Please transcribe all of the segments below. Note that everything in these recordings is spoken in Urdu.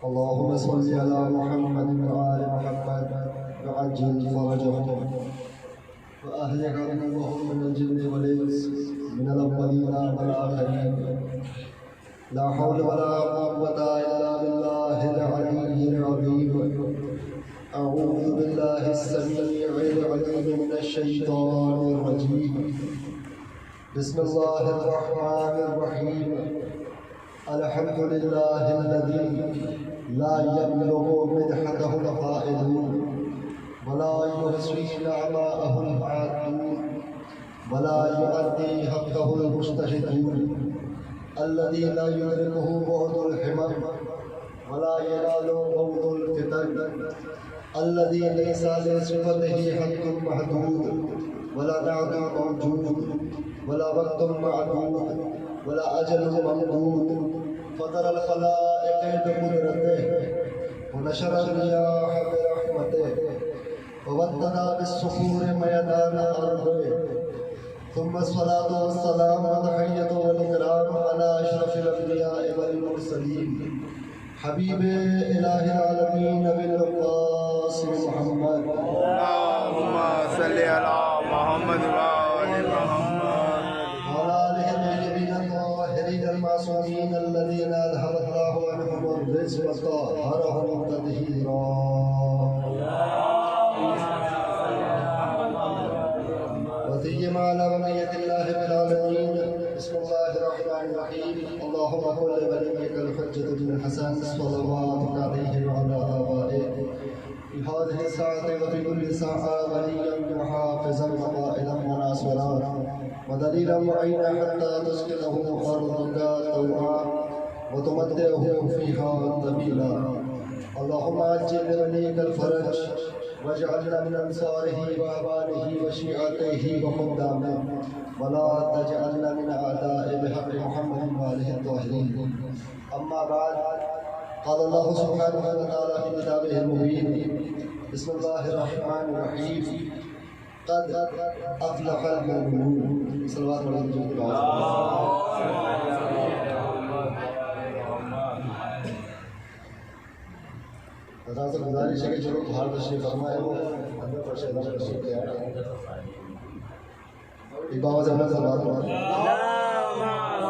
اللهم صل على محمد وآل محمد وعجل فرجهم وأهلك عدوهم من الجن والإنس من الأولين والآخرين لا حول ولا قوة إلا بالله العلي العظيم. أعوذ بالله السميع العليم من الشيطان الرجيم. بسم الله الرحمن الرحيم. الحمد لله الذي لا يبلغ مدحته القائلون ولا يحصي نعماءه العادون ولا يؤدي حقه المجتهدون، الذي لا يدركه بعد الحمم ولا ينال بعد الفتن، الذي ليس لصفته حد محدود ولا نعت موجود ولا وقت معدود ولا أجل ممدود، فطر الخلائق بقدرته ونشر الرياح برحمته ووطن بالصخور ميدان أرضه، ثم الصلاة والسلام والتحية والإكرام على أشرف الأنبياء والمرسلين حبيب إله العالمين بالقاسم محمد. اللهم صل على محمد وآل محمد وعلى آله الطيبين الطاهرين المعصومين الذين أذهب الله عنهم الرجس وطهرهم تطهيرا. وسيما على بقية الله في العالمين. بسم الله الرحمن الرحيم. اللهم كن لوليك الحجة بن الحسن صلواتك عليه وعلى آبائه في هذه الساعة وفي كل ساعة وليا وحافظا وقائدا وناصرا ودليلا معينا حتى تسكنه أرضك طوعا وتمتعه فيها طويلا. اللهم عجل لوليك الفرج واجعلنا من أنصاره وأبانه وشيعته وخدامه، ولا تجعلنا من أعداء بحق محمد وآله الطاهرين. أما بعد، قال الله سبحانه وتعالى في كتابه المبين: بسم الله الرحمن الرحيم. قد أفلح المؤمنون. صلوات الله. حضرات سے گزارش ہے کہ جو لوگ باہر تشریف فرمائے وہ اندر پر سے اندر تشریف لے آئے. ایک بابا سے اندر صلوات اللہ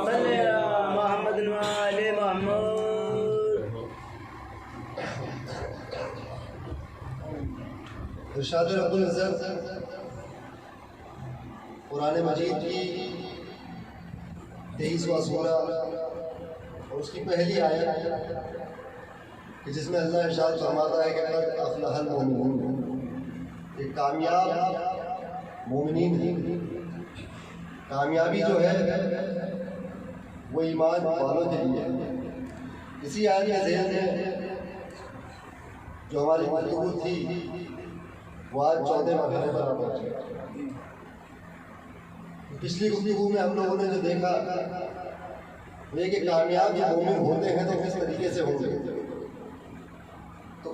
صلی علی محمد وآل محمد. ارشاد رب العزت قرآن مجید کی 23واں سورہ اور اس کی پہلی آیت کہ جس میں اللہ ارشاد فرماتا ہے کہ قد افلح المؤمنون، ایک کامیاب مومنین ہیں. کامیابی جو ہے وہ ایمان والوں کے لیے. اسی آیت کے ذہن میں جو ہماری گفتگو تھی وہ آج 14 مرحلے پر پہنچے. پچھلی گفتگو میں ہم لوگوں نے جو دیکھا یہ کہ کامیاب جو مومن ہوتے ہیں تو کس طریقے سے ہوتے ہیں. تو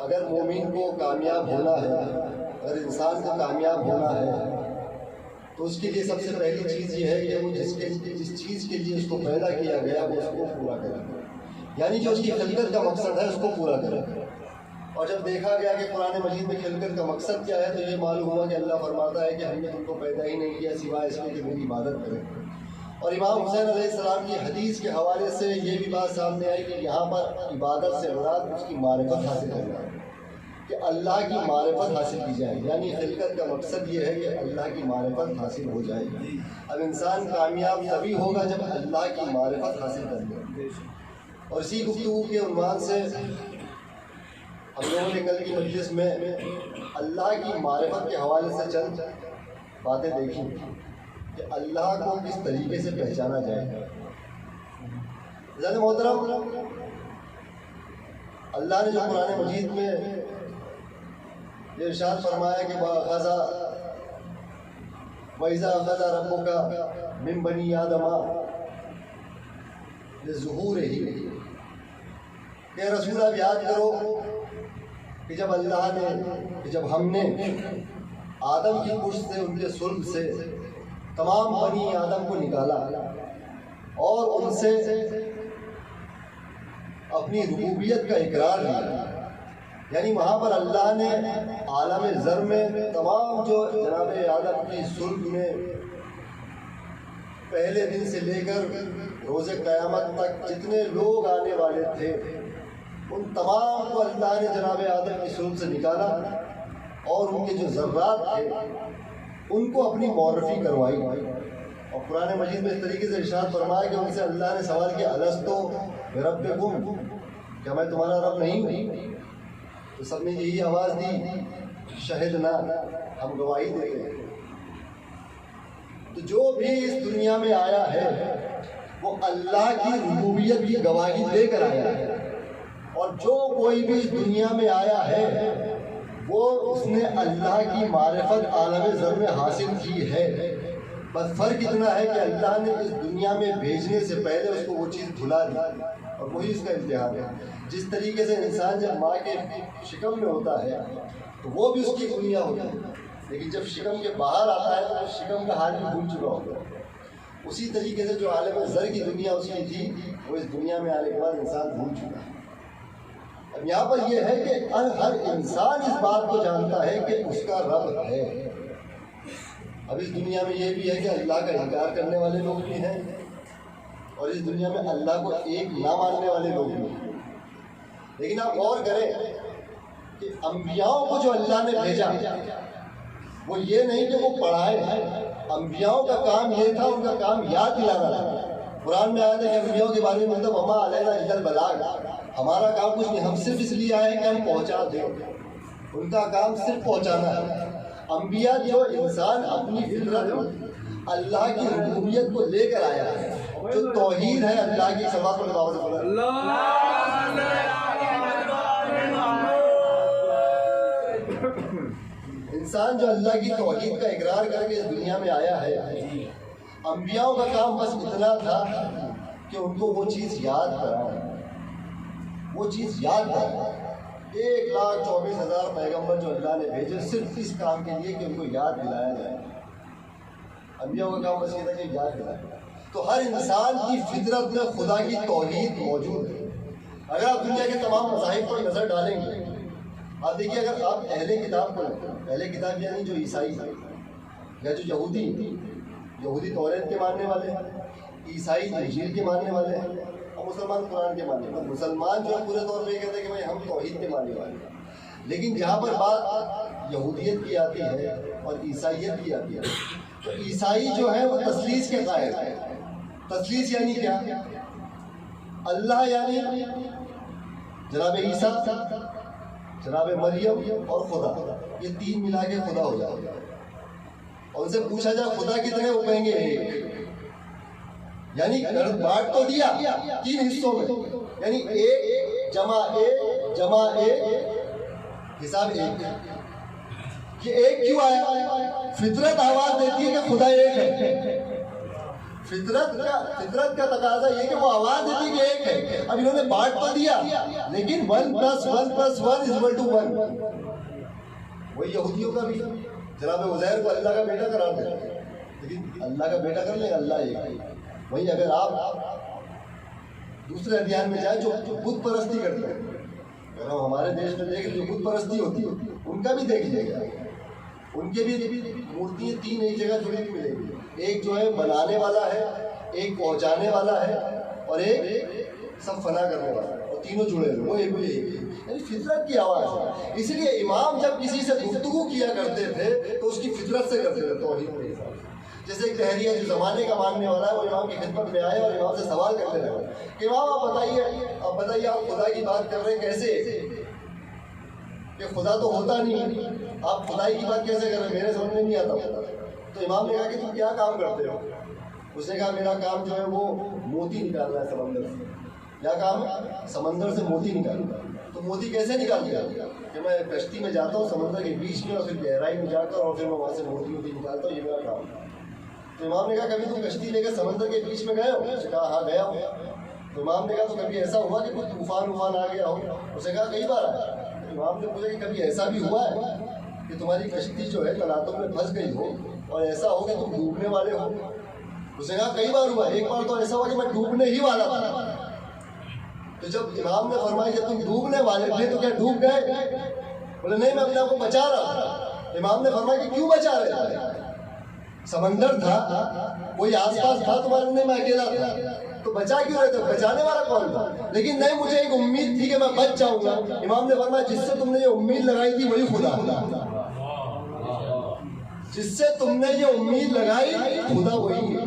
اگر مومن کو کامیاب ہونا ہے، اگر انسان کو کامیاب ہونا ہے تو اس کے لیے سب سے پہلی چیز یہ ہے کہ وہ جس چیز کے لیے اس کو پیدا کیا گیا وہ اس کو پورا کرے، یعنی جو اس کی خلقت کا مقصد ہے اس کو پورا کرے. اور جب دیکھا گیا کہ قرآن مجید میں خلقت کا مقصد کیا ہے تو یہ معلوم ہوا کہ اللہ فرماتا ہے کہ ہم نے ان کو پیدا ہی نہیں کیا سوائے اس کے کہ میری عبادت کریں. اور امام حسین علیہ السلام کی حدیث کے حوالے سے یہ بھی بات سامنے آئی کہ یہاں پر عبادت سے مراد اس کی معرفت حاصل کرنا ہے، کہ اللہ کی معرفت حاصل کی جائے. یعنی خلقت کا مقصد یہ ہے کہ اللہ کی معرفت حاصل ہو جائے. اب انسان کامیاب تبھی ہوگا جب اللہ کی معرفت حاصل کر لے. اور اسی گفتگو کے عنوان سے ہم لوگوں نے کل کی مجلس میں اللہ کی معرفت کے حوالے سے چند باتیں دیکھی کہ اللہ کو کس طریقے سے پہچانا جائے. حضرت محترم، اللہ نے جو قرآن مجید میں یہ ارشاد فرمایا کہ بَأَخَذَ وَإِذَا أَخَذَ رَبُّكَ مِن بَنِي آدَمَ لِظُهُورِهِ، کہ رسول آپ یاد کرو کہ جب اللہ نے، کہ جب ہم نے آدم کی پشت سے، ان کے صلب سے تمام بنی آدم کو نکالا اور ان سے اپنی ربوبیت کا اقرار کیا. یعنی وہاں پر اللہ نے عالم ذر میں تمام جو جناب آدم کی صلب میں پہلے دن سے لے کر روز قیامت تک جتنے لوگ آنے والے تھے ان تمام کو اللہ نے جناب آدم کی صلب سے نکالا اور ان کے جو ذرات تھے ان کو اپنی معرفی کروائی. اور قرآن مجید میں اس طریقے سے ارشاد فرمایا کہ ان سے اللہ نے سوال کیا الستو بربکم، کیا میں تمہارا رب نہیں ہوں؟ تو سب نے یہی آواز دی شہدنا، ہم گواہی دیتے ہیں. تو جو بھی اس دنیا میں آیا ہے وہ اللہ کی ربوبیت کی گواہی دے کر آیا ہے، اور جو کوئی بھی اس دنیا میں آیا ہے وہ اس نے اللہ کی معرفت عالم ذر میں حاصل کی ہے. بس فرق اتنا ہے کہ اللہ نے اس دنیا میں بھیجنے سے پہلے اس کو وہ چیز بھلا دی، اور وہی اس کا امتحان ہے. جس طریقے سے انسان جب ماں کے شکم میں ہوتا ہے تو وہ بھی اس کی دنیا ہوتی ہے، لیکن جب شکم کے باہر آتا ہے تو اس شکم کا حال بھی بھول چکا ہوتا ہے. اسی طریقے سے جو عالم ذر کی دنیا اس کی تھی وہ اس دنیا میں آنے کے بعد انسان بھول چکا ہے. اب یہاں پر یہ ہے کہ ہر انسان اس بات کو جانتا ہے کہ اس کا رب ہے. اب اس دنیا میں یہ بھی ہے کہ اللہ کا انکار کرنے والے لوگ بھی ہیں، اور اس دنیا میں اللہ کو ایک نہ ماننے والے لوگ بھی ہیں. لیکن آپ غور کریں کہ انبیاؤں کو جو اللہ نے بھیجا وہ یہ نہیں کہ وہ پڑھائے. انبیاؤں کا کام یہ تھا، ان کا کام یاد دلانا تھا. قرآن میں آیا تھا کہ انبیاؤں کے بارے میں مطلب وما علینا الا البلاغ، ہمارا کام کچھ نہیں، ہم صرف اس لیے آئے کہ ہم پہنچا دیں. ان کا کام صرف پہنچانا ہے. انبیاء جو انسان اپنی فطرت اللہ کی ربوبیت کو لے کر آیا ہے، جو توحید ہے اللہ کی سوا پر انسان جو اللہ کی توحید کا اقرار کر کے اس دنیا میں آیا ہے. انبیاؤں کا کام بس اتنا تھا کہ ان کو وہ چیز یاد کرانا، وہ چیز یاد کرانا. 1,24,000 پیغمبر جو اللہ نے بھیجے صرف اس کام کے لیے کہ ان کو یاد دلایا جائے. انبیاء کا کام بس یہ تھا کہ یاد دلایا. تو ہر انسان کی فطرت میں خدا کی توحید موجود ہے. اگر آپ دنیا کے تمام مذاہب پر نظر ڈالیں گے، آپ دیکھیے اگر آپ اہل کتاب کو لیں، اہل کتاب یعنی جو عیسائی ہیں یا جو یہودی توریت کے ماننے والے ہیں، عیسائی انجیل کے ماننے والے ہیں، اور مسلمان قرآن کے ماننے والے. مسلمان جو ہے پورے طور پہ یہ کہتے ہیں کہ بھائی ہم توحید کے ماننے والے ہیں. لیکن جہاں پر بات یہودیت کی آتی ہے اور عیسائیت کی آتی ہے تو عیسائی جو ہے وہ تثلیث کے قائل ہے. تثلیث یعنی کیا؟ اللہ یعنی جناب عیسیٰ، جناب مریم اور خدا، یہ تین ملا کے خدا ہو جائے. اور ان سے پوچھا جائے خدا کتنے، وہ کہیں گے ایک. یعنی بانٹ تو دیا 3 حصوں میں، یعنی ایک جمع ایک جمع ایک حساب ایک. یہ ایک کیوں آیا؟ فطرت آواز دیتی ہے کہ خدا ایک ہے. فطرت کا تقاضا یہ کہ وہ آواز دیتی ہے کہ ایک ہے. اب انہوں نے بانٹ تو دیا لیکن 1 + 1 + 1 = 1. وہی یہودیوں کا بھی جناب عزیر کو اللہ کا بیٹا قرار دیتے ہیں، لیکن اللہ کا بیٹا کر لیں اللہ ایک ہے. وہی اگر آپ دوسرے ادھیان میں جائیں جو بت پرستی کرتے ہیں، اگر ہم ہمارے دیش میں دیکھیں جو بت پرستی ہوتی ہے ان کا بھی دیکھ لے گا. ان کے بھی مورتیاں 3 ایک جگہ جڑی ہوئی ملیں گی. ایک جو ہے بنانے والا ہے، ایک پہنچانے والا ہے، اور ایک سب فنا کرنے والا ہے، اور تینوں جڑے ہوئے وہ ایک بھی ایک. یعنی فطرت کی آواز ہے. اسی لیے امام جب کسی سے گفتگو کیا کرتے تھے تو اس کی فطرت سے کرتے تھے، توحید کے حساب سے. جیسے ایک دہریہ جو زمانے کا ماننے والا ہے وہ امام کی خدمت میں آئے اور امام سے سوال کرنے لگا کہ امام آپ بتائیے آپ خدا کی بات کر رہے ہیں کیسے، کہ خدا تو ہوتا نہیں، آپ خدائی کی بات کیسے کر رہے ہیں، میرے سمجھ میں نہیں آتا. تو امام نے کہا کہ تم کیا کام کرتے ہو؟ اس نے کہا میرا کام جو ہے وہ موتی نکالنا ہے سمندر سے. کیا کام ہے؟ سمندر سے موتی نکالنا. تو موتی کیسے نکالتے ہیں؟ کہ میں کشتی میں جاتا ہوں سمندر کے بیچ میں اور پھر گہرائی میں جا کر اور پھر میں وہاں سے موتی نکالتا ہوں، یہ میرا کام ہے. تو امام نے کہا کبھی تم کشتی لے کر سمندر کے بیچ میں گئے ہو؟ اس نے کہا ہاں گیا ہوں. تو امام نے کہا تو کبھی ایسا ہوا کہ کوئی طوفان آ گیا ہو؟ اس نے کہا کئی بار آیا. امام نے پوچھا کہ کبھی ایسا بھی ہوا ہے کہ تمہاری کشتی جو ہے تلاتم میں پھنس گئی ہو اور ایسا ہو کہ تم ڈوبنے والے ہو؟ اس نے کہا کئی بار ہوا. ایک بار تو ایسا ہوا کہ میں ڈوبنے ہی والا تھا. تو جب امام نے فرمایا کہ تم ڈوبنے والے تھے تو کیا ڈوب گئے؟ بولے نہیں، میں اپنے آپ کو بچا رہا تھا۔ امام نے فرمایا کہ کیوں بچا رہے تھے؟ سمندر تھا، کوئی آس پاس تھا تمہارے؟ نہیں، میں اکیلا تھا۔ تو بچا کیوں رہے تھے؟ بچانے والا کون تھا؟ لیکن نہیں، مجھے ایک امید تھی کہ میں بچ جاؤں گا۔ امام نے فرمایا جس سے تم نے یہ امید لگائی تھی وہی خدا، جس سے تم نے یہ امید لگائی خدا وہی ہے۔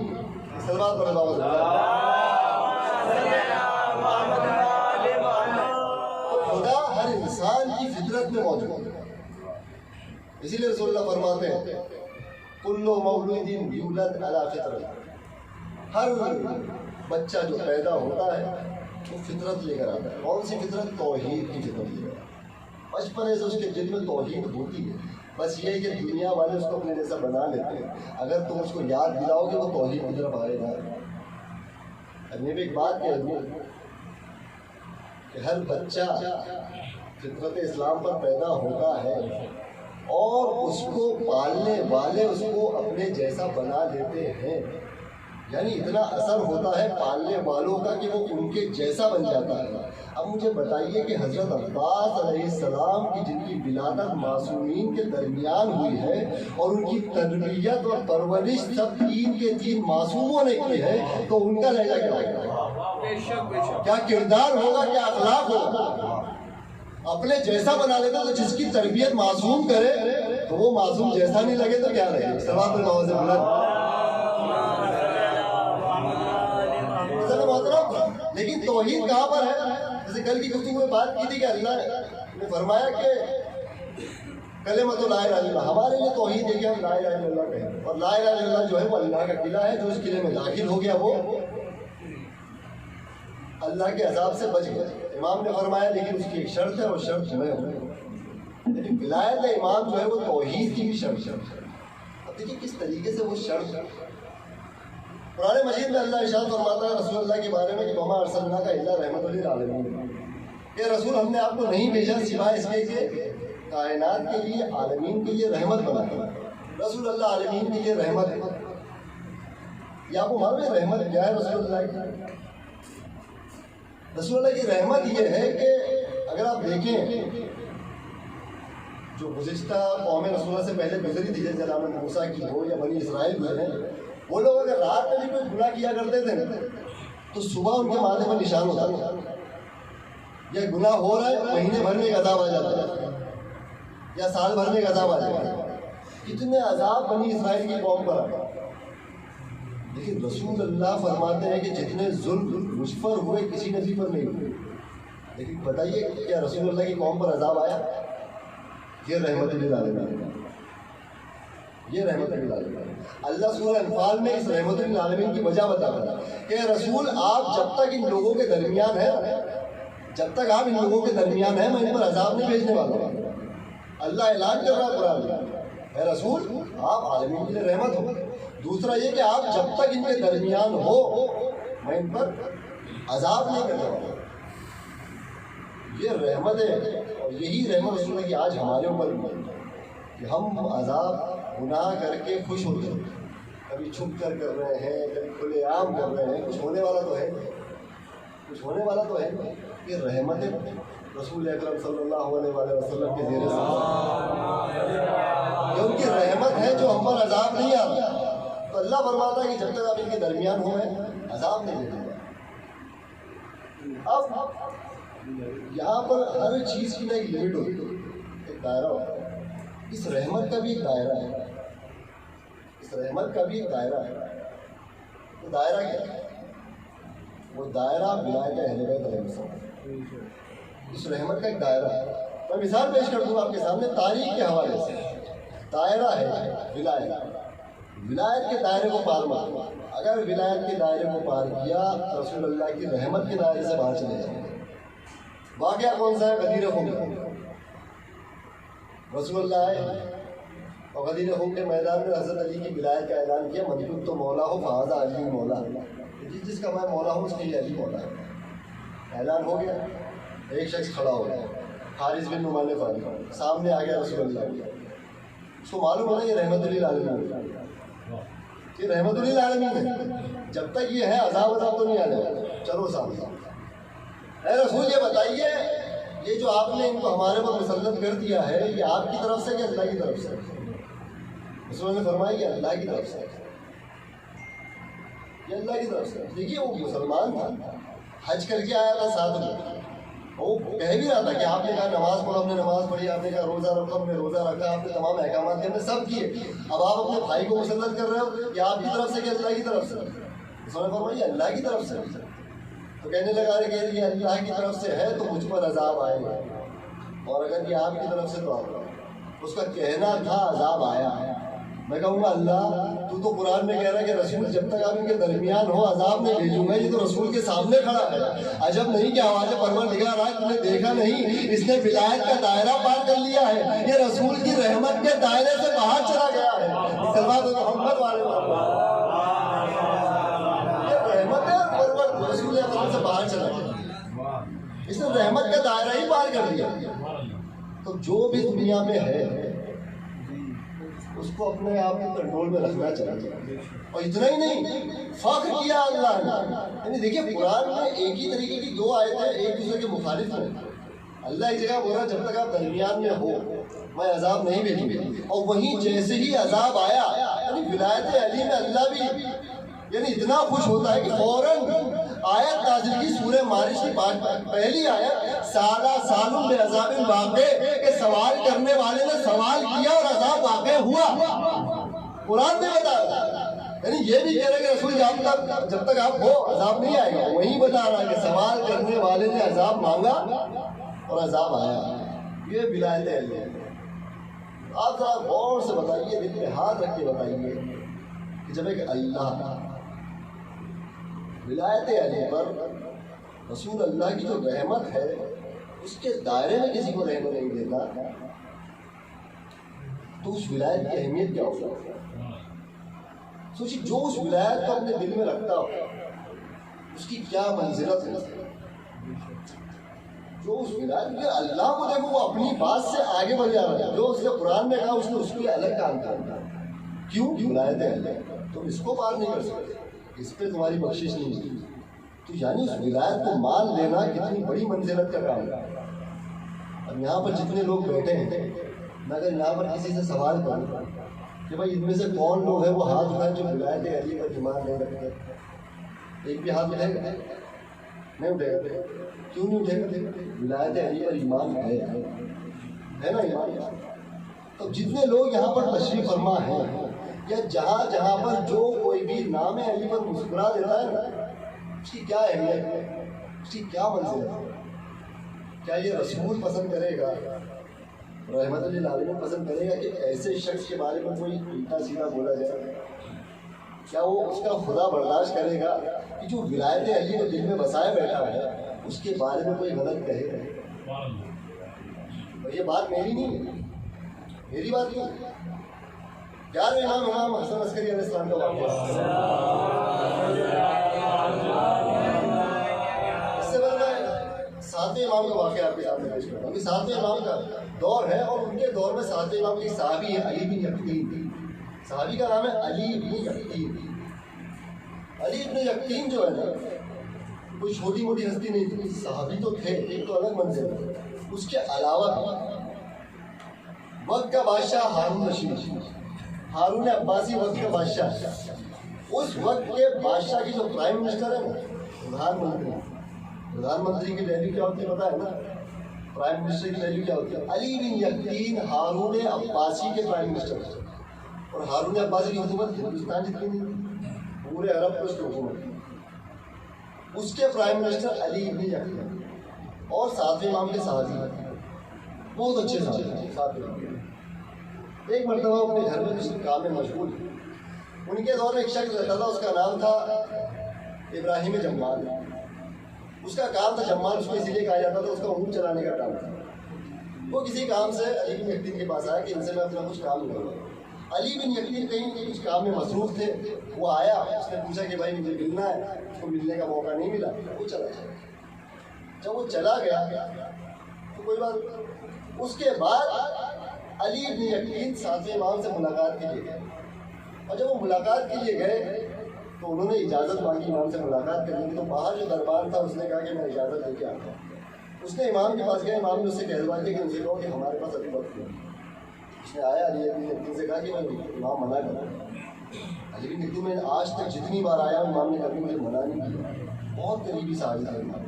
سلوات پڑھو خدا ہر انسان کی فطرت میں موجود ہے، اسی لیے رسول اللہ فرماتے ہیں کل مولود یولد علی فطرت، ہر بچہ جو پیدا ہوتا ہے وہ فطرت لے کر آتا ہے۔ کون سی فطرت؟ توحید کی فطرت لے کر آتا ہے۔ بچپنے سے اس کے دل میں توحید ہوتی ہے، بس یہ ہے کہ دنیا والے اس کو اپنے جیسا بنا لیتے ہیں۔ اگر تم اس کو یاد دلاؤ گے وہ توحید کی طرف آئے گا۔ میں بھی ایک بات کہہ دوں کہ ہر بچہ فطرت اسلام پر پیدا ہوتا ہے اور اس کو پالنے والے اس کو اپنے جیسا بنا دیتے ہیں، یعنی اتنا اثر ہوتا ہے پالنے والوں کا کہ وہ ان کے جیسا بن جاتا ہے۔ اب مجھے بتائیے کہ حضرت عباس علیہ السلام کی جن کی ولادت معصومین کے درمیان ہوئی ہے اور ان کی تربیت اور پرورش سب تین کے تین معصوموں نے کی ہے، تو ان کا لہجہ کیا ہوگا؟ کیا کردار ہوگا؟ کیا اخلاق ہوگا؟ اپنے جیسا بنا لیتا تو جس کی تربیت معصوم کرے تو وہ معصوم جیسا نہیں لگے تو کیا لگے؟ سوات اللہ سے بلند۔ لیکن توحید کہاں پر ہے؟ جیسے کل کی گفتگو میں بات کی تھی کہ اللہ نے فرمایا کہ کلمۃ لا الہ الا اللہ، ہمارے لیے توحید ہے کہ ہم لا الہ الا اللہ کہیں، اور لا الہ الا اللہ جو ہے وہ اللہ کا قلعہ ہے، جو اس قلعے میں داخل ہو گیا وہ اللہ کے عذاب سے بچ گیا۔ امام نے فرمایا لیکن اس کی ایک شرط ہے، وہ شرط میں ہوں، لیکن ولایت امام جو ہے وہ توحید کی بھی شرط ہے۔ اب دیکھیے کس طریقے سے وہ شرط، قرآن مجید میں اللہ ارشاد فرماتا ہے رسول اللہ کے بارے میں کہ وما ارسلناک الا رحمۃ للعالمین، کہ رسول ہم نے آپ کو نہیں بھیجا سوائے اس کے کہ کائنات کے لیے، عالمین کے لیے رحمت بنایا۔ رسول اللہ عالمین کے لیے رحمت ہے۔ یہ آپ کو معلوم ہے رحمت کیا ہے؟ رسول اللہ کی رسول اللہ کی رحمت یہ ہے کہ اگر آپ دیکھیں جو گزشتہ قوم رسول اللہ سے پہلے گزری تھی، جیسے جناب موسیٰ کی ہو یا بنی اسرائیل گزرے، وہ لوگ اگر رات میں بھی کوئی گناہ کیا کرتے تھے تو صبح ان کے ماتھے پر نشان ہوتا تھا، یہ گناہ ہو رہا ہے، مہینے بھر میں ایک عذاب آ جاتا ہے یا سال بھر میں ایک عذاب آ جاتا ہے۔ کتنے عذاب بنی اسرائیل کی قوم پر آئے، لیکن رسول اللہ فرماتے ہیں کہ جتنے ظلم مجھ پر ہوئے کسی نبی پر نہیں ہوئے۔ لیکن بتائیے کیا رسول اللہ کی قوم پر عذاب آیا؟ یہ رحمت للعالمین، یہ رحمت للعالمین۔ اللہ سورہ انفال میں اس رحمت للعالمین کی وجہ بتاتا ہے کہ رسول آپ جب تک ان لوگوں کے درمیان ہیں، جب تک آپ ان لوگوں کے درمیان ہیں، میں ان پر عذاب نہیں بھیجنے والا ہوں۔ اللہ اعلان کر رہا ہے قرآن میں، اے رسول آپ عالمین کے لیے رحمت ہو۔ دوسرا یہ کہ آپ جب تک ان کے درمیان ہو میں ان پر عذاب نہیں کرنے والا۔ یہ رحمت ہے، اور یہی رحمت رسول اللہ کی آج ہمارے اوپر بھی کہ ہم عذاب گناہ کر کے خوش ہوتے ہیں، کبھی چھپ کر رہے ہیں، کبھی کھلے عام کر رہے ہیں، کچھ ہونے والا تو ہے، کچھ ہونے والا تو ہے۔ یہ رحمت ہے رسول اکرم صلی اللہ علیہ وآلہ وسلم کے زیر یہ ان کی رحمت ہے جو ہم پر عذاب نہیں آتا۔ تو اللہ فرماتا ہے کہ جب تک آپ ان کے درمیان ہو میں عذاب نہیں دیتے گا۔ اب یہاں پر ہر چیز کی نا ایک لمٹ ہوتی ہے، ایک دائرہ ہوتا ہے۔ اس رحمت کا بھی ایک دائرہ ہے، اس رحمت کا بھی ایک دائرہ ہے۔ وہ دائرہ کیا ہے؟ وہ دائرہ ولایت اہل بیت علیہ السلام، اس رحمت کا ایک دائرہ ہے۔ میں مثال پیش کر دوں آپ کے سامنے تاریخ کے حوالے سے۔ دائرہ ہے ولایت، ولایت کے دائرے کو پار مارو، اگر ولایت کے دائرے کو پار کیا رسول اللہ کی رحمت کے دائرے سے باہر چلے جائیں۔ واقعہ کون سا ہے؟ غدیر خم۔ رسول اللہ آئے اور غدیر خم کے میدان میں حضرت علی کی ولایت کا اعلان کیا، من کنت مولا ہو فہذا علی مولا، جس کا میں مولا ہوں اس کے لیے علی مولا ہے۔ اعلان ہو گیا، ایک شخص کھڑا ہو گیا، حارث بن نعمان فاروق، سامنے آ گیا رسول اللہ، اس کو معلوم ہونا یہ رحمت للعالمین ہے، یہ رحمت للعالمین ہے، جب تک یہ ہے عذاب تو نہیں آ جائے گا، چلو سامنے اے رسول یہ بتائیے یہ جو آپ نے ان کو ہمارے پر مسلط کر دیا ہے یہ آپ کی طرف سے کہ اللہ کی طرف سے؟ رسول نے فرمایا کہ اللہ کی طرف سے، یہ اللہ کی طرف سے۔ دیکھیے وہ مسلمان تھا، حج کر کے آیا تھا ساتھ میں، وہ کہہ بھی رہا تھا کہ آپ نے کہا نماز پڑھو، ہم نے نماز پڑھی، آپ نے کہا روزہ رکھو، ہم نے روزہ رکھا، آپ نے تمام احکامات کے ہم نے سب کیے، اب آپ اپنے بھائی کو مسلط کر رہے ہو کہ آپ کی طرف سے کہ اللہ کی طرف سے؟ رسول نے فرمایا اللہ کی طرف سے۔ تو کہنے لگا کہ یہ اللہ کی طرف سے ہے تو مجھ پر عذاب آئے گا، اور اگر یہ آپ کی طرف سے تو آپ، اس کا کہنا تھا عذاب آیا۔ میں کہوں گا اللہ تو قرآن میں کہہ رہا ہے کہ رسول جب تک آپ ان کے درمیان ہو عذاب نہیں بھیجوں گا، یہ تو رسول کے سامنے کھڑا ہے، عجب نہیں کہ آواز پروردگار آج تم نے دیکھا نہیں اس نے ولایت کا دائرہ پار کر لیا ہے، یہ رسول کی رحمت کے دائرے سے باہر چلا گیا ہے۔ محمد والے یہ رحمت ہے، رسول اکرم سے باہر چلا گیا، اس نے رحمت کا دائرہ ہی پار کر دیا۔ تو جو بھی دنیا میں ہے اس کو اپنے آپ کو کنٹرول میں رکھنا چاہیے، اور اتنا ہی نہیں فخر کیا اللہ نے۔ یعنی دیکھیے قرآن میں ایک ہی طریقے کی دو آیتیں ایک دوسرے کے مخالف ہیں، اللہ ایک جگہ بول رہا جب تک آپ درمیان میں ہو میں عذاب نہیں بھیجوں گا، اور وہیں جیسے ہی عذاب آیا یعنی ولایت علی میں اللہ بھی یعنی اتنا خوش ہوتا ہے کہ فوراً آیت نازل کی سورہ مارج کی پہلی آیت سالہ سالوں بے عذاب واقع، کہ سوال کرنے والے نے سوال کیا اور عذاب واقع ہوا، قرآن نے بتایا۔ یعنی یہ بھی کہہ رہے کہ رسول جب تک آپ ہو عذاب نہیں آئے گا، وہیں بتا رہا ہے کہ سوال کرنے والے نے عذاب مانگا اور عذاب آیا، یہ ولایت علی ہے۔ آپ ذرا غور سے بتائیے، دل میں ہاتھ رکھ کے بتائیے کہ جب ایک اللہ ولایت علی پر رسول اللہ کی جو رحمت ہے اس کے دائرے میں کسی کو رہنے نہیں دیتا تو اس ولایت کی اہمیت کیا ہوگی؟ سوچی جو اس ولایت کو اپنے دل میں رکھتا ہو اس کی کیا منزلت ہے، جو اس ولایت کے اللہ کو دیکھو وہ اپنی بات سے آگے بڑھ جا رہا ہے، جو اس نے قرآن میں کہا اس نے اس کے الگ کام کرنا، کیوں؟ ولایت ہے، تم اس کو پار نہیں کر سکتے، اس پہ تمہاری بخشش نہیں ہوتی۔ تو یعنی اس ولایت کو مان لینا کتنی بڑی منزلت کا کام ہے۔ اب یہاں پر جتنے لوگ بیٹھے ہیں، میں اگر یہاں پر کسی سے سوال کروں کہ بھائی ان میں سے کون لوگ ہیں وہ ہاتھ اٹھائیں جو ولایت علی پر ایمان نہیں رکھتے، ایک بھی ہاتھ اٹھائے گا؟ نہیں اٹھے گا۔ کیوں نہیں اٹھے گا؟ ولایت علی پر ایمان ہے نا ایمان۔ تو جتنے لوگ یہاں پر تشریف فرما ہیں یا جہاں جہاں پر جو کوئی بھی نام علی پر مسکرا دیتا ہے نا، اس کی کیا اہمیت ہے، اس کی کیا منزل ہے؟ کیا یہ رسول پسند کرے گا، رحمت للعالمین پسند کرے گا کہ ایسے شخص کے بارے میں کوئی الٹا سیدھا بولا جائے؟ کیا وہ اس کا خدا برداشت کرے گا کہ جو ولایت علی کو دل میں بسائے بیٹھا ہے اس کے بارے میں کوئی غلط کہے؟ اور یہ بات میری نہیں ہے، میری بات نہیں ہے، یار امام حسن عسکری علیہ السلام کا واقعہ، اس سے پہلے میں ساتویں امام کا واقعہ آپ کے سامنے پیش کرتا ہوں۔ ساتویں امام کا دور ہے اور ان کے دور میں ساتویں امام کی صحابی ہے علی بن یقطین، صحابی کا نام ہے علی بن یقطین۔ علی بن یقطین جو ہے نا کوئی چھوٹی موٹی ہستی نہیں تھی، صحابی تو تھے، ایک تو الگ منزل ہے، اس کے علاوہ وقت کا بادشاہ ہارون رشید، ہارون عباسی وقت کا بادشاہ، اس وقت کے بادشاہ کی جو پرائم منسٹر ہے نا پردھان منتری کی ویلیو کیا ہوتی ہے پتہ ہے نا؟ پرائم منسٹر کی ویلیو کیا ہوتی ہے؟ علی بن یقطین ہارون عباسی کے پرائم منسٹر، اور ہارون عباسی کی حکومت ہندوستان جتنی نہیں تھی، پورے عرب کو اس کی حکومت تھی، اس کے پرائم منسٹر علی بن یقطین، اور ساتویں امام کے صحابی بہت اچھے صحابی۔ ایک مرتبہ اپنے گھر میں کسی کام میں مشغول تھے، ان کے دور میں ایک شخص رہتا تھا، اس کا نام تھا ابراہیم جمال، اس کا کام تھا جمال، اس کو اسی لیے کہا جاتا تھا، اس کا اونٹ چلانے کا کام تھا۔ وہ کسی کام سے علی بن یقطین کے پاس آیا کہ ان سے میں اپنا کچھ کام کروں گا۔ علی بن یقطین کہیں کچھ کام میں مصروف تھے، وہ آیا، اس نے پوچھا کہ بھائی مجھے ملنا ہے، اس کو ملنے کا موقع نہیں ملا، وہ چلا گیا۔ جب وہ چلا گیا تو کوئی بات، اس کے بعد علی بن یقطین ساتویں امام سے ملاقات کے لیے گئے، اور جب وہ ملاقات کے لیے گئے تو انہوں نے اجازت مانگی امام سے ملاقات کرنے کی. تو باہر جو دربار تھا اس نے کہا کہ میں اجازت لے کے آتا ہوں. اس نے امام کے پاس گیا, امام نے اس سے کہلوا دیا کہ ان سے کہو کہ ہمارے پاس ابھی وقت نہیں. اس نے آیا علی بن نقی سے کہا کہ میں امام منع کر رہا ہوں. علی بن نقی میں آج تک جتنی بار آیا امام نے کبھی مجھے منع نہیں کیا. بہت قریبی صحابی تھے امام,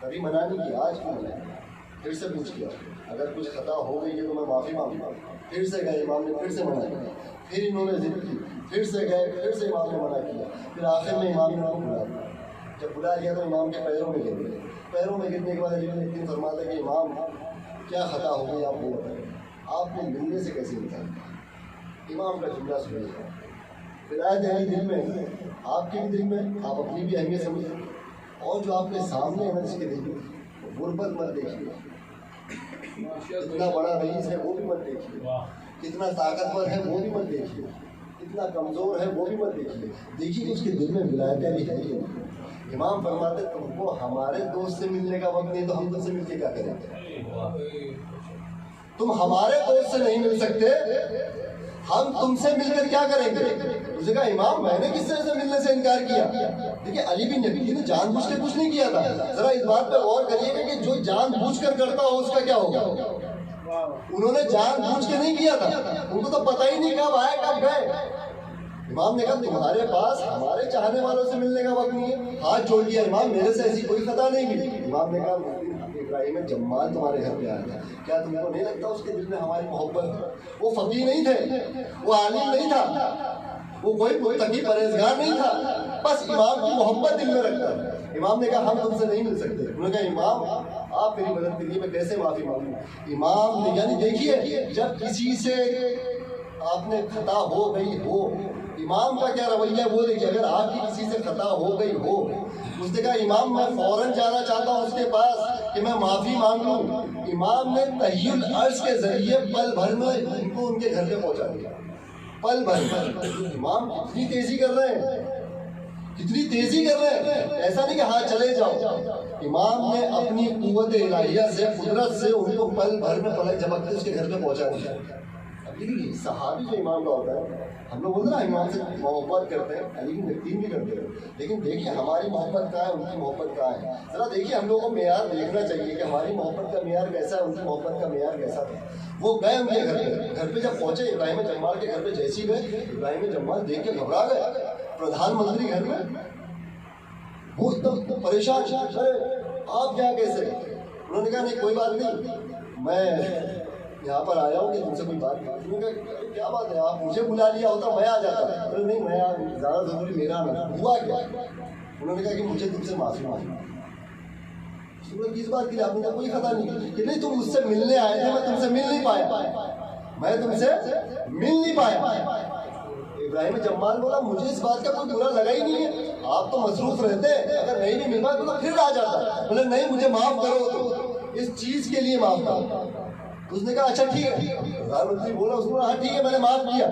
کبھی منع نہیں کیا. آج کیوں منع کیا؟ پھر سے پوچھ کیا اگر کچھ خطا ہو گئی ہے تو میں معافی مانگتا ہوں. پھر سے گئے, امام نے پھر سے منع کیا. پھر انہوں نے ضد کی, پھر سے گئے, پھر سے امام نے منع کیا. پھر آخر میں امام نے ان کو بلا دیا. جب بلا لیا تو امام کے پیروں میں گر گئے. پیروں میں گرنے کے بعد علی بن نقی فرماتا ہے کہ امام کیا خطا ہو گئی, آپ کو بتائیں, آپ کو ملنے سے کیسے ملتا ہے؟ امام کا جملہ سنیے. ولایت علی دل میں, آپ کے بھی دل میں, آپ اپنی بھی اہمیت سمجھیں, اور جو آپ کے سامنے ہے جس کے دل میں, غربت مت دیکھیے. اتنا بڑا رئیس ہے وہ بھی مت دیکھیے, کتنا طاقتور ہے وہ بھی مت دیکھیے, کتنا کمزور ہے وہ بھی مت دیکھیے. دیکھیے کہ اس کے دل میں ولایت علی ہے ہی نہیں. امام فرماتے تم کو ہمارے دوست سے ملنے کا وقت نہیں تو ہم تم سے مل کے کیا کریں گے؟ تم ہمارے دوست سے نہیں مل سکتے, ہم تم سے مل کر کیا کریں گے؟ اس نے کہا امام میں نے کس طرح سے ملنے سے انکار کیا؟ دیکھیے علی بن نقی نے جان بوجھ کے کچھ نہیں کیا تھا. ذرا اس بات پہ غور کریے گا کہ جو جان بوجھ کر کرتا ہو اس کا کیا ہوگا. انہوں نے جان بوجھ کے نہیں کیا تھا, ان کو تو پتہ ہی نہیں کب آئے کب گئے. امام نے کہا تمہارے پاس ہمارے چاہنے والوں سے ملنے کا وقت نہیں ہے. ہاتھ جوڑ دیا, امام میرے سے ایسی کوئی خطا نہیں ملی. امام نے کہا ابراہیم جمال تمہارے گھر پہ آیا تھا, کیا تم کو نہیں لگتا اس کے دل میں ہماری محبت ہے؟ وہ فقیر نہیں تھے, وہ عالم نہیں تھا, وہ کوئی تقی پرہیزگار نہیں تھا, بس امام کی محبت دل میں رکھتا ہے. امام نے کہا ہم تم سے نہیں مل سکتے. انہوں نے کہا امام آپ میری مدد کریے, میں کیسے معافی مانگوں. امام نے یعنی دیکھیے جب کسی سے آپ نے خطا ہو گئی ہو, امام کا کیا رویہ ہے وہ دیکھیے. اگر آپ کی کسی سے خطا ہو گئی ہو, اس نے کہا امام میں فوراً جانا چاہتا ہوں اس کے پاس کہ میں معافی مانگ لوں. امام نے تحیہ العرض کے ذریعے پل بھر میں ان کو ان کے گھر پہ پہنچا دیا. پل بھر میں امام کتنی تیزی کر رہے ہیں, کتنی تیزی کر رہے ہیں. ایسا نہیں کہ ہاں چلے جاؤ, امام نے اپنی قوت الہیہ سے, قدرت سے ان کو پل بھر میں پلک جھپکتے اس کے گھر پہ پہنچا دیا. صحابی جو امام کا ہوتا ہے, ہم لوگ بولتے ہیں نا امام سے محبت کرتے ہیں, علی بن نقی بھی کرتے ہیں, لیکن دیکھیے ہماری محبت کہاں ہے, ان کی محبت کہاں ہے. ذرا دیکھیے ہم لوگوں کو معیار دیکھنا چاہیے کہ ہماری محبت کا معیار کیسا ہے, ان کی محبت کا معیار کیسا تھا. وہ گئے ان کے گھر پہ جب پہنچے ابراہیم جمال کے گھر پہ, جیسی گئے ابراہیم جمال دیکھ کے گھبرا گئے. پردھان منتری گھر میں, وہ ایک دم پریشان, آپ کیا کیسے؟ انہوں نے کہا نہیں کوئی بات نہیں, میں یہاں پر آیا ہوں کہ تم سے کوئی بات نہیں. انہوں نے کہا کیا بات ہے, آپ مجھے بلا لیا ہوتا میں آ جاتا. نہیں میں زیادہ ضروری میرا نہ ہوا کیا. انہوں نے کہا کہ مجھے تم سے معافی مانگی. کس بات کے لیے؟ آپ نے کہا کوئی خطا نہیں کہ نہیں تم مجھ سے ملنے آئے تھے, میں تم سے مل نہیں پایا. ابراہیم جمال بولا مجھے اس بات کا کوئی برا لگا ہی نہیں ہے, آپ تو مصروف رہتے ہیں, اگر نہیں بھی مل پائے تو پھر آ جاتا. بولے نہیں مجھے معاف کرو, تو اس چیز کے لیے معاف کرو. اس نے کہا اچھا ٹھیک ہے. پردھان منتری بولا, اس نے ہاں ٹھیک ہے میں نے معاف کیا.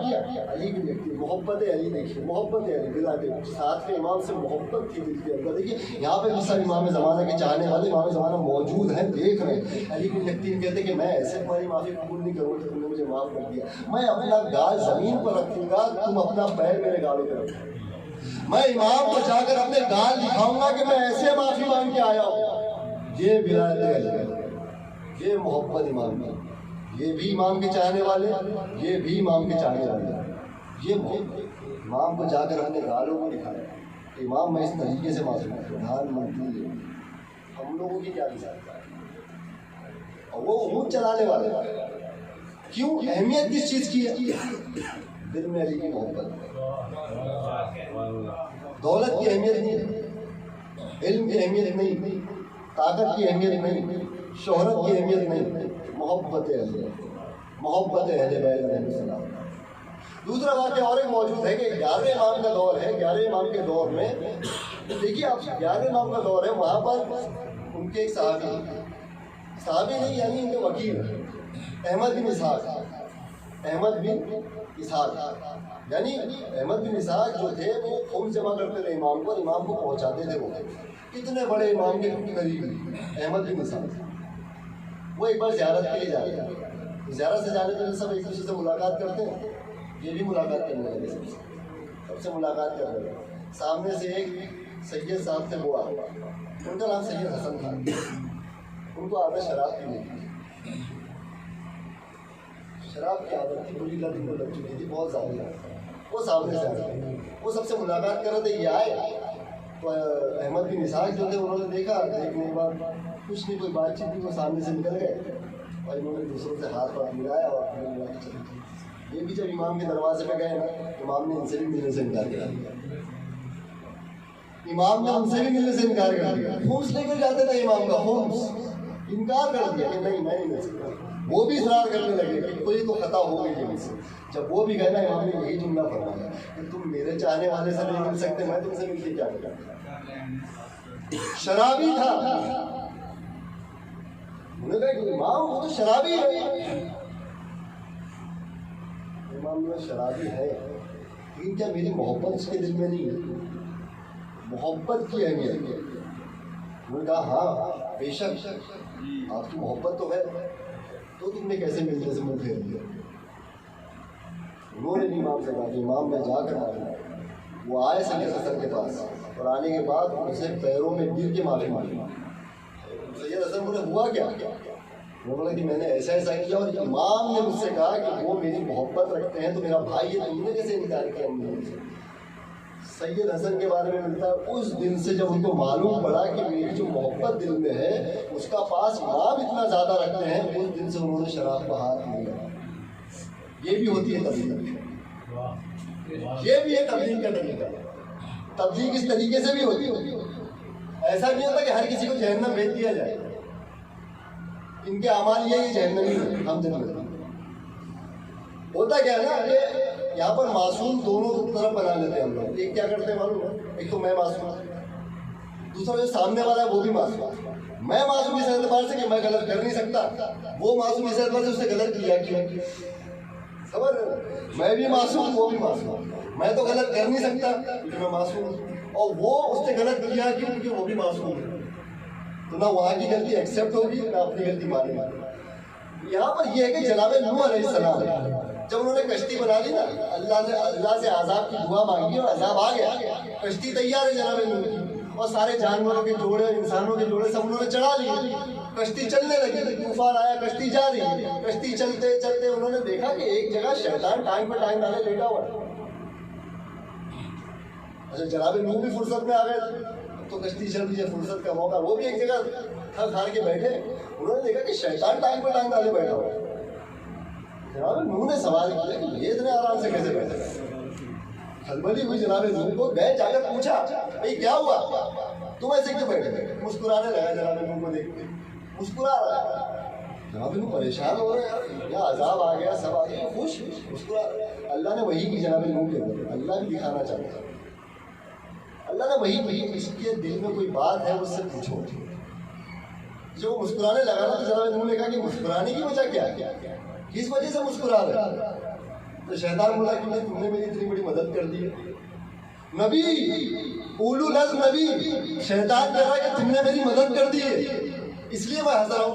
علی بھی دیکھتی محبت علی, دیکھیے محبت علی بلا کے ساتھ کے امام سے محبت تھی دل کے اندر. دیکھیے یہاں پہ بھی سب امام زمانہ کے چاہنے والے امام زمانہ موجود ہیں, دیکھ رہے ہیں. علی بھی دیکھتی کہتے کہ میں ایسے تمہاری معافی قبول نہیں کروں کہ تم نے مجھے معاف کر دیا. میں اپنا گال زمین پر رکھوں گا, تم اپنا پیر میرے گالوں پہ رکھو. میں امام کو جا کر اپنے گال دکھاؤں گا کہ میں ایسے معافی مانگ کے آیا ہوں. یہ ولایت علی, یہ محبت امام کی. یہ بھی امام کے چاہنے والے, یہ بھی امام کے چاہنے والے. یہ امام کو جا کر ہم نے گالوں کو دکھایا. امام میں اس طریقے سے معصوم ہے. پردھان منتری ہم لوگوں کی کیا مثال ہے, اور وہ اونٹ چلانے والے. کیوں؟ اہمیت کس چیز کی ہے؟ دل میں علی کی محبت. دولت کی اہمیت نہیں, علم کی اہمیت نہیں, طاقت کی اہمیت نہیں, شہرت کی اہمیت نہیں, محبت اہل, محبت اہل بیت علیہ السلام. دوسرا واقعہ اور ایک موجود ہے کہ 11ویں امام کا دور ہے. 11ویں امام کے دور میں دیکھیے آپ, 11ویں امام کا دور ہے, وہاں پر ان کے ایک صحابی نہیں یعنی ان کے وکیل احمد بن اسحاق. احمد بن اسحاق یعنی احمد بن اسحاق جو تھے وہ خون جمع کرتے تھے امام کو, اور امام کو پہنچاتے تھے. وہ کتنے بڑے امام کے قریب احمد بن اسحاق. وہ ایک بار زیارت کے لیے جاتے ہیں. زیارت سے جانے کے لیے سب ایک دوسرے سے ملاقات کرتے ہیں. یہ بھی ملاقات کرنے لگے, سب سے ملاقات کر رہے ہیں. سامنے سے ایک سید صاحب سے وہ آیا، ان کا نام سید حسن تھا، ان کو عادت شراب پینے کی، شراب کی عادت تھی، بری لت ان کو لگ چکی تھی بہت زیادہ۔ وہ سامنے سے آئے، وہ سب سے ملاقات کر رہے تھے، یہ آئے تو احمد بن اسحاق جو تھے انہوں نے دیکھا، دیکھنے کے بعد کچھ نہیں، کوئی بات چیت تھی، وہ سامنے سے نکل گئے اور انہوں نے دوسروں سے ہاتھ پاٹ ملایا اور ملا کے چلی گئی۔ یہ بھی جب امام کے دروازے پہ گئے نا، امام نے ان سے بھی ملنے سے انکار کر دیا، امام نے ان سے بھی ملنے سے انکار کر دیا، فورس لے کر جاتے تھے امام کا، فورس انکار کر دیا کہ نہیں میں نہیں مل سکتا۔ وہ بھی اصرار کرنے لگے کہ کوئی تو خطا ہو گئی ہے مجھ سے۔ جب وہ بھی گئے نا، امام نے یہی جملہ فرمایا کہ تم میرے چاہنے والے سے نہیں مل سکتے، میں تم سے مل کے کیا کروں؟ شرابی تھا، انہوں نے کہا کہ امام وہ تو شرابی ہے۔ امام نے شرابی ہے لیکن کیا میری محبت اس کے دل میں نہیں ہے؟ محبت کی اہمیت ہے۔ انہوں نے کہا ہاں بے شک آپ کی محبت تو ہے، تو تم نے کیسے ملنے سے منہ پھیر دیا؟ انہوں نے بھی امام سے کہا کہ امام میں جا کر آیا۔ وہ آئے سید حسن کے پاس اور آنے کے بعد اسے پیروں میں گر کے معافی مانگی۔ سید حسن بولے ہوا کیا؟ وہ بولا کہ میں نے ایسا ایسا کیا اور امام نے مجھ سے کہا کہ وہ میری محبت رکھتے ہیں تو میرا بھائی ہے، تم نے کیسے انکار کیا؟ سید حسن کے بارے میں ملتا ہے اس دن سے جب ان کو معلوم پڑا کہ میری جو محبت دل میں ہے اس کا پاس امام اتنا زیادہ رکھتے ہیں، اس دن سے انہوں نے شراب کا ہاتھ نہیں لگایا۔ یہ بھی ہوتی ہے تبلیغ، یہ بھی ہے تبلیغ کا طریقہ۔ تبلیغ اس طریقے سے بھی ہوتی ہے، ایسا نہیں ہوتا کہ ہر کسی کو جہنم بھیج دیا جائے۔ ان کے اعمال یہ جہنمی ہیں، ہم جنت۔ ہوتا کیا ہے نا، یہاں پر معصوم دونوں طرف بنا لیتے ہیں ہم لوگ۔ ایک کیا کرتے ہیں معلوم ہے، ایک تو میں معصوم، دوسرا جو سامنے والا ہے وہ بھی معصوم۔ میں معصوم اس اعتبار سے کہ میں غلط کر نہیں سکتا، وہ معصوم اس اعتبار سے اس نے غلط کیا کیوں؟ خبر ہے، میں بھی معصوم وہ بھی معصوم۔ میں تو غلط کر نہیں سکتا کیونکہ میں معصوم ہوں، اور وہ اس نے غلط کیا کیوں؟ کیونکہ وہ بھی معصوم ہے۔ تو نہ وہاں کی غلطی ایکسیپٹ ہوگی نہ اپنی غلطی مانیں گے۔ یہاں پر یہ ہے کہ جناب نوح علیہ السلام جب انہوں نے کشتی بنا لی نا، اللہ سے عذاب کی دعا مانگی اور عذاب آ گیا، کشتی تیار ہے جناب نوح کی، اور سارے جانوروں کے جوڑے اور انسانوں کے جوڑے سب انہوں نے چڑھا لیے، کشتی چلنے لگی، طوفان آیا، کشتی جا رہی ہے۔ کشتی چلتے چلتے انہوں نے دیکھا کہ ایک جگہ شیطان ٹانگ پہ ٹانگ ڈالے لیٹا ہوا ہے۔ اچھا جناب نوح بھی فرصت میں آ گئے تو کشتی چل رہی ہے، فرصت کا موقع، وہ بھی ایک جگہ تھک ہار کے بیٹھے، انہوں نے دیکھا کہ شیطان ٹانگ پہ ٹانگ ڈالے بیٹھا ہوا ہے۔ جناب نوح نے سوال کیا کہ یہ اتنے آرام سے کیسے بیٹھے؟ کھلبلی ہوئی جناب نوح کو، گئے جا کر پوچھا بھائی کیا ہوا، تم ایسے کیوں بیٹھے؟ مسکرانے لگا جناب نوح کو دیکھ کے، مسکرا رہا ہے۔ جناب نوح پریشان ہو رہے ہیں، یا عذاب آ گیا، سب آ گیا، خوش مسکرا رہے۔ اللہ نے وہی کی جناب نوح کے اندر، اللہ بھی دکھانا چاہتا ہے، اللہ نے وہی اس کے دل میں کوئی بات ہے اس سے پوچھو۔ جو وہ مسکرانے لگا نا تو جناب نوح نے کہا کہ مسکرانے کی وجہ کیا ہے، کس وجہ سے مسکرا رہے؟ تو شیطان بولا کہ تم نے میری اتنی بڑی مدد کر دی ہے، نبی اولو العزم نبی، شیطان کہہ رہا ہے کہ تم نے میری مدد کر دی ہے اس لیے میں ہنس رہا ہوں۔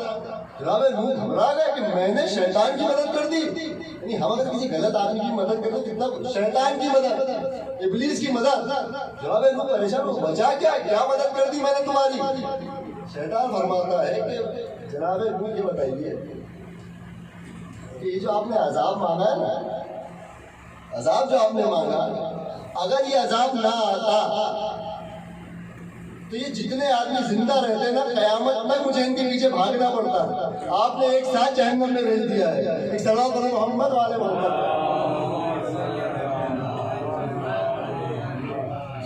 جناب نوح گھبرا گیا کہ میں نے شیطان کی مدد کر دی، یعنی ہم اگر کسی غلط آدمی کی مدد کرتے کتنا، شیطان کی مدد، ابلیس کی مدد۔ جناب نوح پریشان ہو، وجہ کیا مدد کر دی میں نے تمہاری؟ شیطان فرماتا ہے کہ جناب نوح یہ بتائیے کہ یہ جو آپ نے عذاب مانگا ہے نا، عذاب جو آپ نے مانگا، اگر یہ عذاب نہ آتا تو یہ جتنے آدمی زندہ رہتے نا قیامت تک مجھے ان کے پیچھے بھاگنا پڑتا۔ آپ نے ایک ساتھ جہنم میں بھیج دیا ہے۔ ایک صلوات علی محمد والے محمد،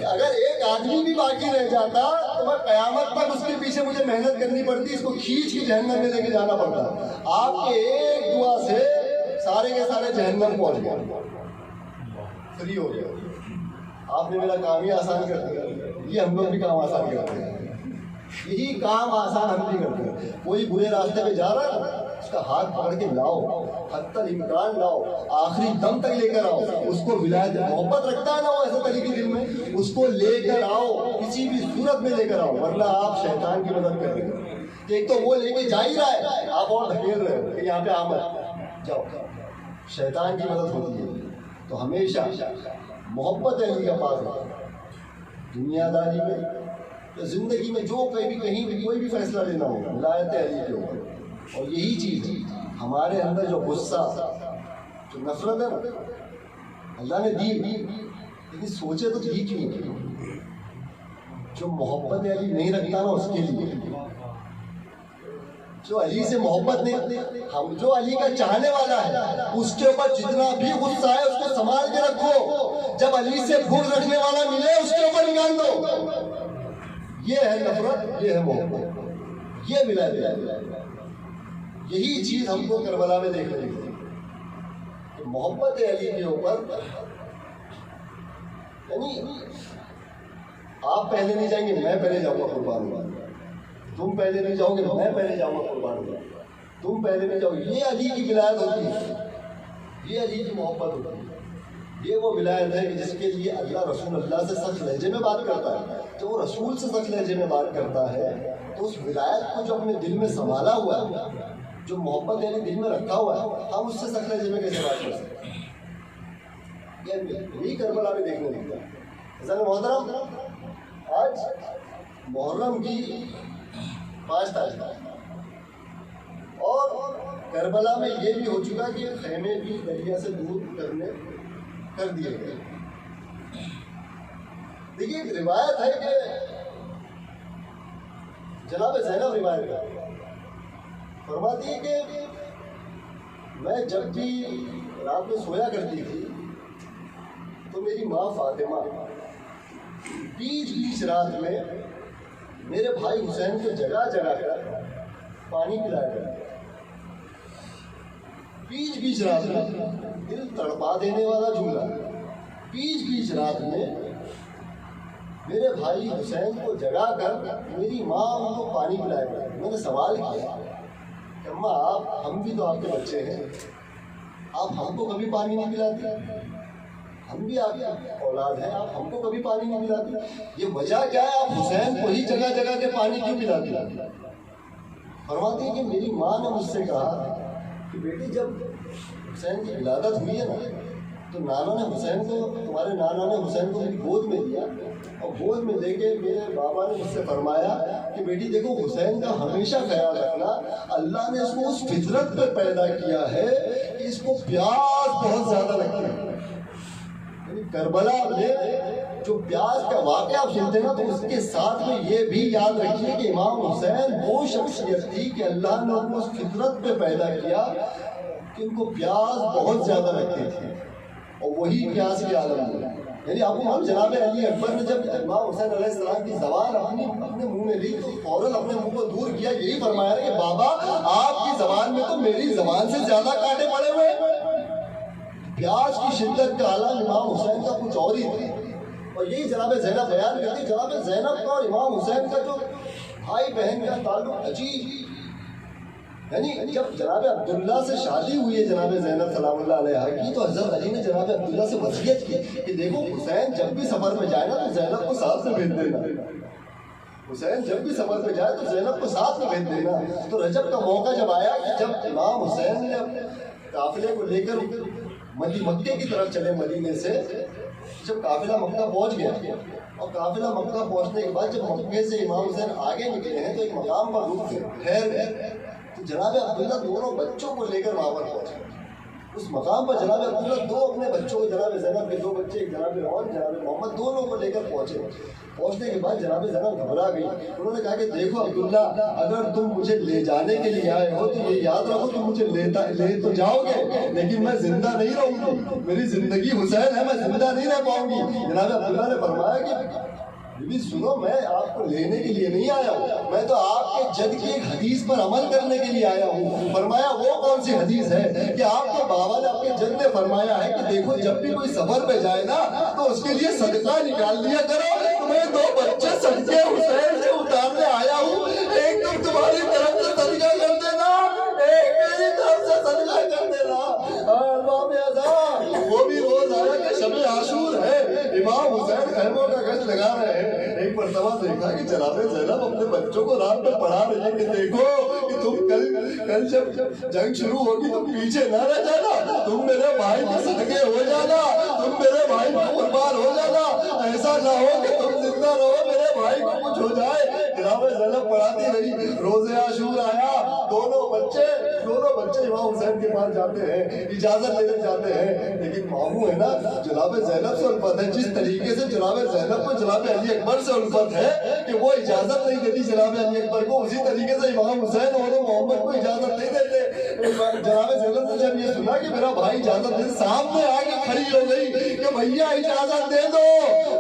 اگر ایک آدمی بھی باقی رہ جاتا تو میں قیامت تک اس کے پیچھے مجھے محنت کرنی پڑتی، اس کو کھینچ کے جہنم میں لے کے جانا پڑتا۔ آپ کے ایک دعا سے سارے کے سارے جہنم پہنچ گئے، فری ہو گیا۔ آپ نے میرا کام ہی آسان کر دیا۔ یہ ہم لوگ بھی کام آسان کرتے ہیں، یہی کام آسان ہم بھی کرتے ہیں۔ کوئی برے راستے پہ جا رہا ہے اس کا ہاتھ پکڑ کے لاؤ، حتی الامکان لاؤ، آخری دم تک لے کر آؤ۔ اس کو ولایت محبت رکھتا ہے نا وہ ایسے طریقے دل میں، اس کو لے کر آؤ، کسی بھی صورت میں لے کر آؤ، ورنہ آپ شیطان کی مدد کر رہے ہیں۔ ایک تو وہ لے کے جا ہی رہا ہے، آپ اور دھکیل رہے ہو کہ یہاں پہ آمد جاؤ، شیطان کی مدد ہوتی ہے۔ تو ہمیشہ محبت علی کا پاس رہو، دنیا داری میں یا زندگی میں جو کہیں بھی کوئی بھی فیصلہ لینا ہو ولایت علی کے اوپر. اور یہی چیز ہمارے اندر جو غصہ جو نفرت ہے نا اللہ نے دی لیکن سوچے تو ٹھیک کیوں نہیں. جو محبت علی نہیں رکھتا نا اس کے لیے, جو علی سے محبت نہیں, ہم جو علی کا چاہنے والا ہے اس کے اوپر جتنا بھی غصہ ہے اس کو سنبھال کے رکھو. جب علی سے بغض رکھنے والا ملے اس کے اوپر نکال دو. یہ ہے نفرت, یہ ہے محبت, یہ ولایت. یہی چیز ہم کو کربلا میں دیکھنے ملی. محبت علی کے اوپر یعنی آپ پہلے نہیں جائیں گے میں پہلے جاؤں گا قربان ہوا, تم پہلے نہیں جاؤ گے میں پہلے جاؤں گا قربان ہوا, تم پہلے نہیں جاؤ گے. یہ علی کی ولایت ہوتی ہے, یہ علی کی محبت ہوتی ہے. یہ وہ ولایت ہے کہ جس کے لیے اللہ رسول اللہ سے سخت لہجے میں بات کرتا ہے. جب وہ رسول سے سخت لہجے میں بات کرتا ہے تو اس ولایت کو جو اپنے دل میں سنبھالا ہوا ہے, جو محبت یعنی دل میں رکھا ہوا ہے, ہم اس سے سخت لہجے میں کیسے بات کر سکتے ہیں. یہی کربلا میں دیکھنے لگتا ہے. حضرت محترم, آج محرم کی 5 تاریخ اور کربلا میں یہ بھی ہو چکا کہ خیمے بھی دریا سے دور کر دیے گئے. دیکھیے ایک روایت ہے کہ جناب زینب روایت فرماتی ہے کہ میں جب بھی رات میں سویا کرتی تھی تو میری ماں فاطمہ بیچ رات میں میرے بھائی حسین کو جگا کر پانی پلایا کرتی. بیچ رات میں دل تڑپا دینے والا جملہ, بیچ رات میں میرے بھائی حسین کو جگا کر میری ماں ان کو پانی پلایا کرتی. میں نے سوال کیا کہ اماں ہم بھی تو آپ کے بچے ہیں, آپ ہم کو کبھی پانی نہیں پلاتی, ہم بھی آپ کی اولاد ہیں, آپ ہم کو کبھی پانی نہیں پلاتی, یہ وجہ کیا ہے آپ حسین کو ہی جگہ کے پانی کیوں پلاتی. فرماتی ہے کہ میری ماں نے مجھ سے کہا کہ بیٹی جب حسین کی ولادت ہوئی ہے نا تو تمہارے نانا نے حسین کو میری گود میں لیا اور گود میں لے کے میرے بابا نے مجھ سے فرمایا کہ بیٹی دیکھو حسین کا ہمیشہ خیال رکھنا, اللہ نے اس کو اس فطرت پہ پیدا کیا ہے کہ اس کو پیاس بہت زیادہ لگتی ہے. کربلا میں جو پیاس کا واقعہ آپ سنتے ہیں نا تو اس کے ساتھ میں یہ بھی یاد رکھیے کہ امام حسین وہ شخصیت تھی کہ اللہ نے ان کو اس فطرت پہ پیدا کیا کہ ان کو پیاس بہت زیادہ لگتی تھی اور وہی پیاس کے عالم میں. یعنی آپ کو جناب علی اکبر نے جب امام حسین علیہ السلام کی زبان اپنے منہ میں لی تو فوراً اپنے منہ کو دور کیا, یہی فرمایا کہ بابا آپ کی زبان میں تو میری زبان سے زیادہ کانٹے پڑے ہوئے. پیاس کی شدت کا عالم امام حسین کا کچھ اور ہی تھا. اور یہی جناب زینب بیان کرتی, جناب زینب کا اور امام حسین کا جو بھائی بہن کا تعلق عجیب, یعنی جب جناب عبداللہ سے شادی ہوئی ہے جناب زینب سلام اللہ علیہ کی تو حضرت علی نے جناب عبداللہ سے وصیت کی کہ دیکھو حسین جب بھی سفر میں جائے نا تو زینب کو ساتھ سے بھیج دینا. حسین جب بھی سفر میں جائے تو زینب کو ساتھ میں بھیج دینا. تو رجب کا موقع جب آیا کہ جب امام حسین نے قافلے کو لے کر مکے کی طرف چلے مدینے سے, جب قافلہ مکہ پہنچ گیا اور قافلہ مکہ پہنچنے کے بعد جب مکے سے امام حسین آگے نکلے ہیں تو ایک مقام پر رک گئے, ٹھہر گئے. تو جناب عبداللہ دونوں بچوں کو لے کر وہاں پر پہنچے. اس مقام پر جناب عبداللہ دو اپنے بچوں کو, جناب زینب کے 2 بچے, ایک جناب روان جناب محمد, دونوں کو لے کر پہنچے. پہنچنے کے بعد جناب زینب گھبرا گئی. انہوں نے کہا کہ دیکھو عبداللہ اگر تم مجھے لے جانے کے لیے آئے ہو تو یہ یاد رکھو تم مجھے لے تو جاؤ گے لیکن میں زندہ نہیں رہوں گی, میری زندگی حسین ہے, میں زندہ نہیں رہ پاؤں گی. جناب عبداللہ نے فرمایا کہ بیوی سنو, میں آپ کو لینے کے لیے نہیں آیا ہوں, میں تو آپ کے جد کی ایک حدیث پر عمل کرنے کے لیے آیا ہوں. فرمایا وہ کون سی حدیث ہے کہ آپ کے بابا نے, آپ کے جد نے فرمایا ہے کہ دیکھو جب بھی کوئی سفر پہ جائے نا تو اس کے لیے صدقہ نکال لیا کرو. تمہیں 2 بچے صدقے حسین سے اتارنے آیا ہوں, ایک تم تمہاری طرف سے صدقہ کر دینا, ایک میری طرف سے صدقہ کر دینا. وہ بھی روز آیا کہ شب عاشور ہے, امام حسین خیموں کا گشت لگا رہے ہیں. ایک مرتبہ دیکھا کہ جناب زینب اپنے بچوں کو رات میں پڑھا رہی ہے کہ دیکھو کہ تم کل جب جنگ شروع ہوگی تم پیچھے نہ رہ جانا, تم میرے بھائی کے صدقے ہو جانا, تم میرے بھائی کو قربان ہو جانا. ایسا نہ ہو کہ تم زندہ کچھ ہو جائے. جناب زینب پڑھاتی رہی. روز عاشور آیا, دونوں بچے امام حسین کے پاس جاتے ہیں, اجازت لینے جاتے ہیں. لیکن ماموں ہے نا, جناب زینب سے الفت ہے. جس طریقے سے جناب زینب کو جناب علی اکبر سے الفت ہے کہ وہ اجازت نہیں دیتی جناب علی اکبر کو, اسی طریقے سے امام حسین اور محمد کو اجازت نہیں دیتے. جناب زینب نے جب یہ سنا کہ میرا بھائی اجازت دے, سامنے آ کے کھڑی ہو گئی کہ بھیا اجازت دے دو,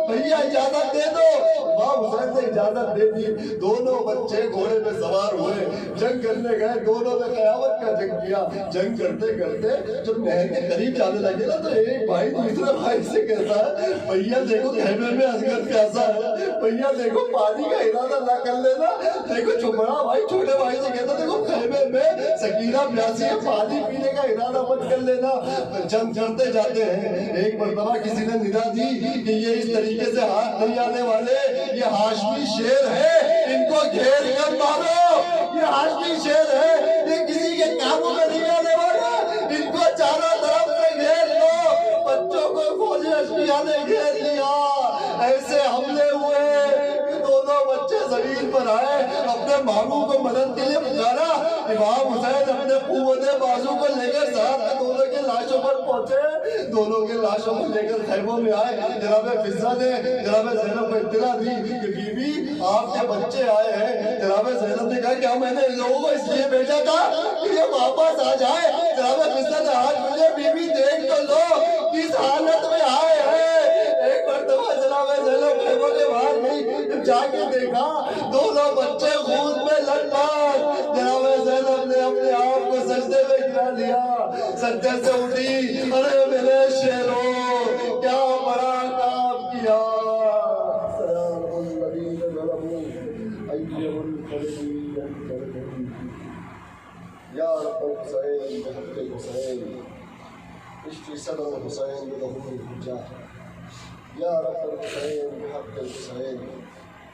بھیا اجازت دے دو. امام حسین نے اجازت دے دی. دونوں بچے گھوڑے پہ سوار ہوئے, جنگ کرنے گئے. دونوں نے قیامت کا جنگ کیا. جنگ کرتے کرتے جب نہر کے قریب جانے لگے نا, تو ایک بھائی دوسرے بھائی سے کہتا ہے بھیا دیکھو خیمے میں اصغر کیسا ہے, بھیا دیکھو پانی کا ارادہ نہ کر لینا. دیکھو چھپڑا بھائی چھوٹے بھائی سے کہتا دیکھو خیمے میں سکینہ پیاسی ہے, پانی پینے کا ارادہ مت کر لینا. جنگ کرتے جاتے ہیں. ایک مرتبہ کسی نے ندا دی کہ یہ اس طریقے سے ہاتھ نہیں آنے والے, یہ ہاشمی شیر ہے, ان کو گھیر کر مارو. یہ ہاشمی شیر ہے, یہ کسی کے قابو میں نہیں آنے والے, ان کو چاروں طرف سے گھیر لو. بچوں کو فوجی اشبیہ نے گھیر لیا. ایسے حملے ہوئے کہ دونوں بچے زمین پر آئے, اپنے ماموں کو مدد کے لیے پکارا. امام حسین اپنے قوت بازو کو لے کر ساتھ دونوں کے لاشوں پر پہنچے. دونوں کے لاشوں کو لے کر خیموں میں آئے. جناب فضہ نے جناب زینب کو اطلاع دی کہ بی بی آپ کے بچے آئے ہیں. جناب زینب نے کہا کیا میں نے ان لوگوں کو اس لیے بھیجا تھا کہ یہ واپس آ جائے. جناب فضہ نے ہاتھ ملے, بی بی دیکھ تو لو کس حالت میں آئے ہیں. ایک مرتبہ جناب زینب خیموں کے باہر گئی, جب جا کے دیکھا دونوں بچے خون میں لٹپٹ. جناب زینب نے اپنے آپ کو سجدے میں گرا لیا, سجدے سے اٹھی. ارے میرے شیروں کیا بڑا کام کیا. یا رب الحسین بحق الحسین اشفی صدر الحسین بظہور الحجاج. یا رب الحسین بحق الحسین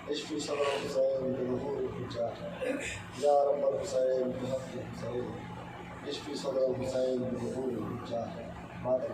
اشفی صدر الحسین بظہور الحجاج. یا رب الحسین بحق الحسین اشفی صدر الحسین بظہور الحجاج. بات